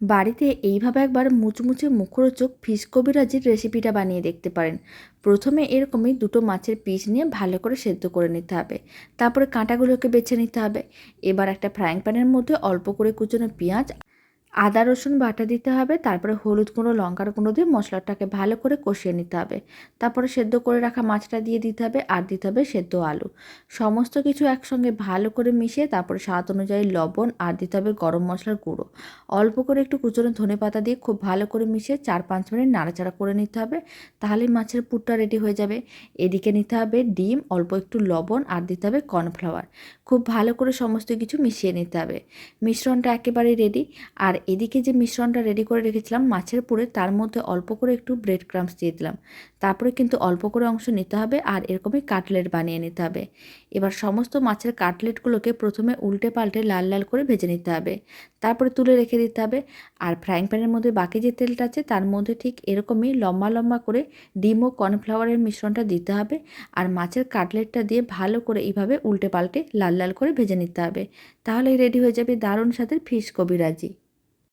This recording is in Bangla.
বাড়িতে এইভাবে একবার মুচমুচে মুখরোচক ফিশ কবিরাজির রেসিপিটা বানিয়ে দেখতে পারেন। প্রথমে এরকমই দুটো মাছের পিস নিয়ে ভালো করে সেদ্ধ করে নিতে হবে। তারপরে কাঁটাগুলোকে বেছে নিতে হবে। এবার একটা ফ্রাইং প্যানের মধ্যে অল্প করে কুচনো পেঁয়াজ, আদা রসুন বাটা দিতে হবে। তারপরে হলুদ গুঁড়ো, লঙ্কার গুঁড়ো দিয়ে মশলাটাকে ভালো করে কষিয়ে নিতে হবে। তারপরে সেদ্ধ করে রাখা মাছটা দিয়ে দিতে হবে, আর দিতে হবে সেদ্ধ আলু। সমস্ত কিছু একসঙ্গে ভালো করে মিশিয়ে তারপরে স্বাদ অনুযায়ী লবণ, আর দিতে হবে গরম মশলার গুঁড়ো। অল্প করে একটু কুচনো ধনেপাতা দিয়ে খুব ভালো করে মিশিয়ে 4-5 মিনিট নাড়াচাড়া করে নিতে হবে। তাহলেই মাছের পুরটা রেডি হয়ে যাবে। এদিকে নিতে হবে ডিম, অল্প একটু লবণ, আর দিতে হবে কর্নফ্লাওয়ার। খুব ভালো করে সমস্ত কিছু মিশিয়ে নিতে হবে। মিশ্রণটা একেবারেই রেডি। আর এদিকে যে মিশ্রণটা রেডি করে রেখেছিলাম মাছের পুরে, তার মধ্যে অল্প করে একটু ব্রেড ক্রাম্বস দিয়ে দিলাম। তারপরে কিন্তু অল্প করে অংশ নিতে হবে, আর এরকমই কাটলেট বানিয়ে নিতে হবে। এবার সমস্ত মাছের কাটলেটগুলোকে প্রথমে উল্টে পাল্টে লাল লাল করে ভেজে নিতে হবে। তারপরে তুলে রেখে দিতে হবে। আর ফ্রাইং প্যানের মধ্যে বাকি যে তেলটা আছে তার মধ্যে ঠিক এরকমই লম্বা লম্বা করে ডিম ও কর্নফ্লাওয়ারের মিশ্রণটা দিতে হবে। আর মাছের কাটলেটটা দিয়ে ভালো করে এইভাবে উল্টে পাল্টে লাল লাল করে ভেজে নিতে হবে। তাহলেই রেডি হয়ে যাবে দারুণ স্বাদের ফিশ কবিরাজি।